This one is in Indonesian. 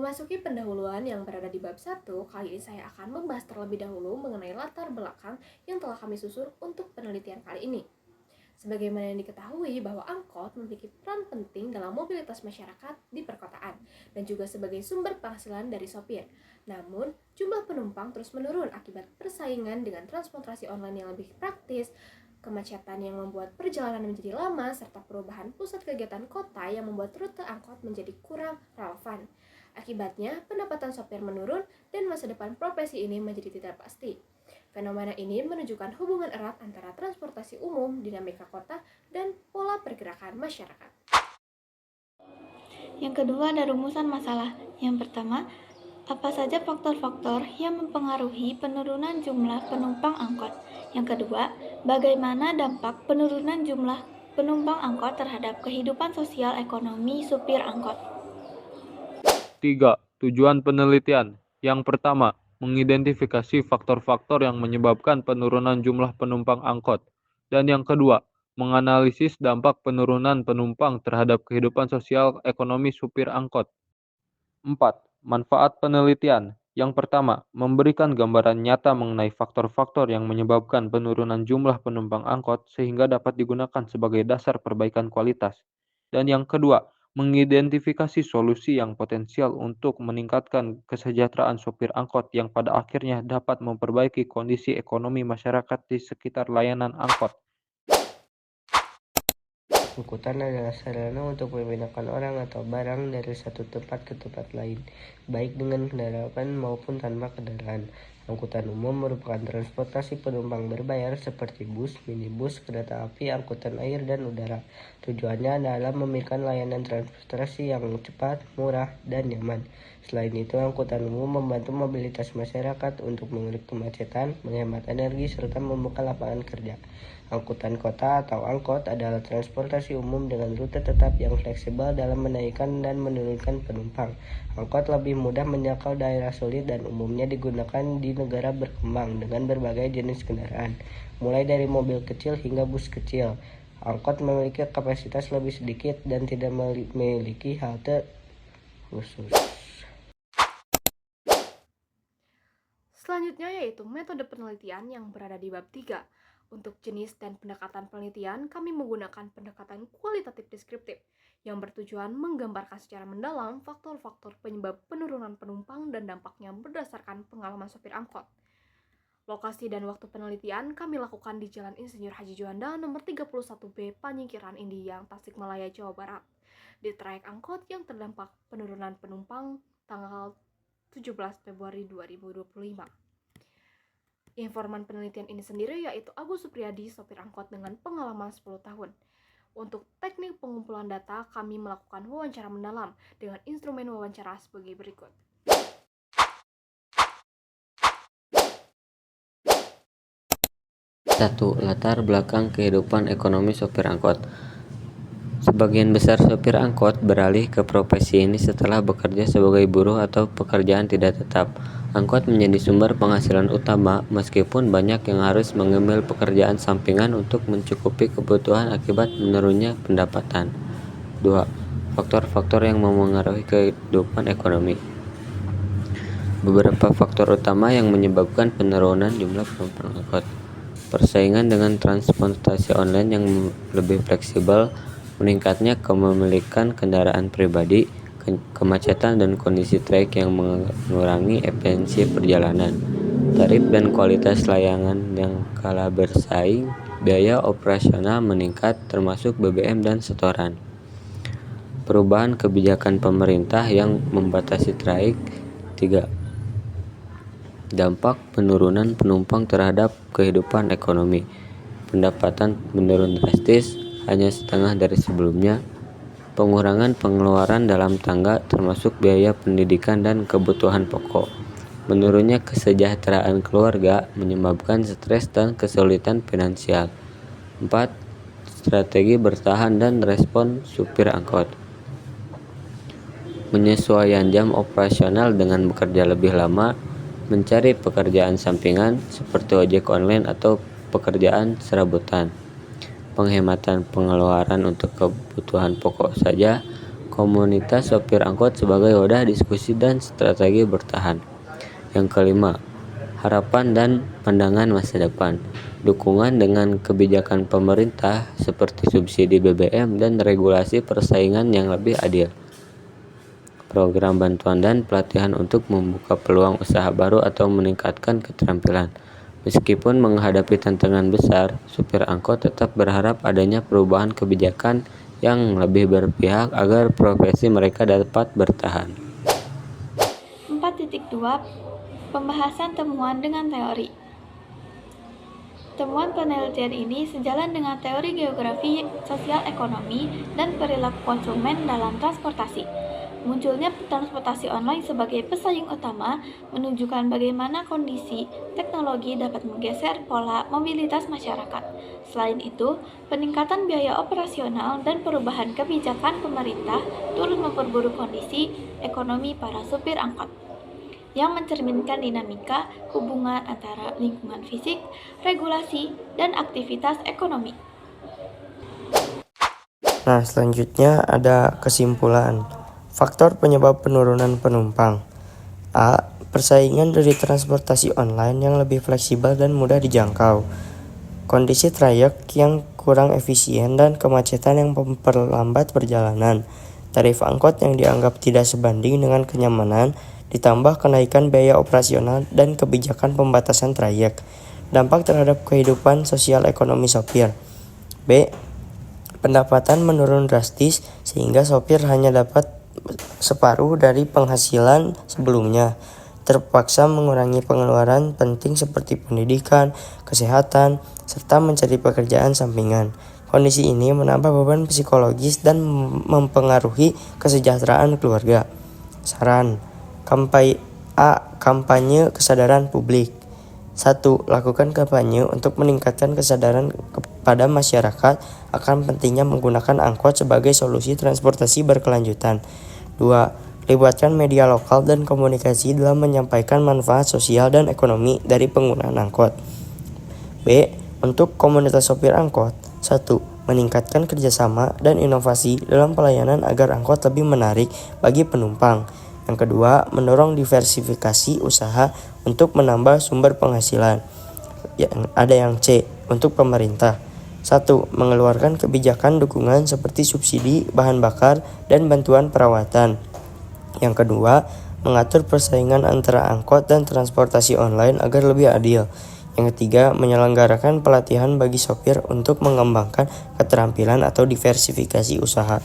Memasuki pendahuluan yang berada di bab 1, kali ini saya akan membahas terlebih dahulu mengenai latar belakang yang telah kami susun untuk penelitian kali ini. Sebagaimana yang diketahui bahwa angkot memiliki peran penting dalam mobilitas masyarakat di perkotaan dan juga sebagai sumber penghasilan dari sopir. Namun, jumlah penumpang terus menurun akibat persaingan dengan transportasi online yang lebih praktis, kemacetan yang membuat perjalanan menjadi lama, serta perubahan pusat kegiatan kota yang membuat rute angkot menjadi kurang relevan. Akibatnya, pendapatan sopir menurun dan masa depan profesi ini menjadi tidak pasti. Fenomena ini menunjukkan hubungan erat antara transportasi umum, dinamika kota, dan pola pergerakan masyarakat. Yang kedua ada rumusan masalah. Yang pertama, apa saja faktor-faktor yang mempengaruhi penurunan jumlah penumpang angkot? Yang kedua, bagaimana dampak penurunan jumlah penumpang angkot terhadap kehidupan sosial ekonomi supir angkot? 3. Tujuan penelitian. Yang pertama, mengidentifikasi faktor-faktor yang menyebabkan penurunan jumlah penumpang angkot. Dan yang kedua, menganalisis dampak penurunan penumpang terhadap kehidupan sosial ekonomi supir angkot. 4. Manfaat penelitian. Yang pertama, memberikan gambaran nyata mengenai faktor-faktor yang menyebabkan penurunan jumlah penumpang angkot sehingga dapat digunakan sebagai dasar perbaikan kualitas. Dan yang kedua, mengidentifikasi solusi yang potensial untuk meningkatkan kesejahteraan sopir angkot yang pada akhirnya dapat memperbaiki kondisi ekonomi masyarakat di sekitar layanan angkot. Angkutan adalah sarana untuk memindahkan orang atau barang dari satu tempat ke tempat lain, baik dengan kendaraan maupun tanpa kendaraan. Angkutan umum merupakan transportasi penumpang berbayar seperti bus, minibus, kereta api, angkutan air, dan udara. Tujuannya adalah memberikan layanan transportasi yang cepat, murah, dan nyaman. Selain itu, angkutan umum membantu mobilitas masyarakat untuk mengurangi kemacetan, menghemat energi, serta membuka lapangan kerja. Angkutan kota atau angkot adalah transportasi umum dengan rute tetap yang fleksibel dalam menaikkan dan menurunkan penumpang. Angkot lebih mudah menjangkau daerah sulit dan umumnya digunakan di negara berkembang dengan berbagai jenis kendaraan, mulai dari mobil kecil hingga bus kecil. Angkot memiliki kapasitas lebih sedikit dan tidak memiliki halte khusus. Selanjutnya yaitu metode penelitian yang berada di bab 3. Untuk jenis dan pendekatan penelitian, kami menggunakan pendekatan kualitatif deskriptif yang bertujuan menggambarkan secara mendalam faktor-faktor penyebab penurunan penumpang dan dampaknya berdasarkan pengalaman sopir angkot. Lokasi dan waktu penelitian kami lakukan di Jalan Insinyur Haji Juanda nomor 31B Panyingkiran Indiang, Tasikmalaya, Jawa Barat, di trayek angkot yang terdampak penurunan penumpang tanggal 17 Februari 2025. Informan penelitian ini sendiri yaitu Agus Supriyadi, sopir angkot dengan pengalaman 10 tahun. Untuk teknik pengumpulan data, kami melakukan wawancara mendalam dengan instrumen wawancara sebagai berikut. Satu, latar belakang kehidupan ekonomi sopir angkot. Sebagian besar sopir angkot beralih ke profesi ini setelah bekerja sebagai buruh atau pekerjaan tidak tetap. Angkot menjadi sumber penghasilan utama meskipun banyak yang harus mengambil pekerjaan sampingan untuk mencukupi kebutuhan akibat menurunnya pendapatan. 2. Faktor-faktor yang memengaruhi kehidupan ekonomi. Beberapa faktor utama yang menyebabkan penurunan jumlah penumpang angkot. Persaingan dengan transportasi online yang lebih fleksibel, meningkatnya kepemilikan kendaraan pribadi, kemacetan dan kondisi trayek yang mengurangi efisiensi perjalanan, tarif dan kualitas layanan yang kalah bersaing, biaya operasional meningkat termasuk BBM dan setoran. Perubahan kebijakan pemerintah yang membatasi trayek. 3. Dampak penurunan penumpang terhadap kehidupan ekonomi. Pendapatan menurun drastis, hanya setengah dari sebelumnya. Pengurangan pengeluaran dalam tangga termasuk biaya pendidikan dan kebutuhan pokok. Menurunnya kesejahteraan keluarga menyebabkan stres dan kesulitan finansial. 4. Strategi bertahan dan respon supir angkot. Penyesuaian jam operasional dengan bekerja lebih lama, mencari pekerjaan sampingan seperti ojek online atau pekerjaan serabutan. Penghematan pengeluaran untuk kebutuhan pokok saja, komunitas sopir angkot sebagai wadah diskusi dan strategi bertahan. Yang kelima, harapan dan pandangan masa depan. Dukungan dengan kebijakan pemerintah seperti subsidi BBM dan regulasi persaingan yang lebih adil. Program bantuan dan pelatihan untuk membuka peluang usaha baru atau meningkatkan keterampilan. Meskipun menghadapi tantangan besar, supir angkot tetap berharap adanya perubahan kebijakan yang lebih berpihak agar profesi mereka dapat bertahan. 4.2 Pembahasan temuan dengan teori. Temuan penelitian ini sejalan dengan teori geografi, sosial ekonomi, dan perilaku konsumen dalam transportasi. Munculnya transportasi online sebagai pesaing utama menunjukkan bagaimana kondisi teknologi dapat menggeser pola mobilitas masyarakat. Selain itu, peningkatan biaya operasional dan perubahan kebijakan pemerintah turut memperburuk kondisi ekonomi para supir angkot, yang mencerminkan dinamika hubungan antara lingkungan fisik, regulasi, dan aktivitas ekonomi. Nah, selanjutnya ada kesimpulan. Faktor penyebab penurunan penumpang. A. Persaingan dari transportasi online yang lebih fleksibel dan mudah dijangkau. Kondisi trayek yang kurang efisien dan kemacetan yang memperlambat perjalanan. Tarif angkot yang dianggap tidak sebanding dengan kenyamanan, ditambah kenaikan biaya operasional dan kebijakan pembatasan trayek. Dampak terhadap kehidupan sosial ekonomi sopir. B. Pendapatan menurun drastis sehingga sopir hanya dapat separuh dari penghasilan sebelumnya, terpaksa mengurangi pengeluaran penting seperti pendidikan, kesehatan, serta mencari pekerjaan sampingan. Kondisi ini menambah beban psikologis dan mempengaruhi kesejahteraan keluarga. Saran: kampanye kesadaran publik. 1. Lakukan kampanye untuk meningkatkan kesadaran kepada masyarakat akan pentingnya menggunakan angkot sebagai solusi transportasi berkelanjutan. 2. Libatkan media lokal dan komunikasi dalam menyampaikan manfaat sosial dan ekonomi dari penggunaan angkot. B. Untuk komunitas sopir angkot. 1. Meningkatkan kerjasama dan inovasi dalam pelayanan agar angkot lebih menarik bagi penumpang. Yang kedua, mendorong diversifikasi usaha untuk menambah sumber penghasilan. Ada yang C, untuk pemerintah. 1. Mengeluarkan kebijakan dukungan seperti subsidi bahan bakar dan bantuan perawatan. Yang kedua, mengatur persaingan antara angkot dan transportasi online agar lebih adil. Yang ketiga, menyelenggarakan pelatihan bagi sopir untuk mengembangkan keterampilan atau diversifikasi usaha.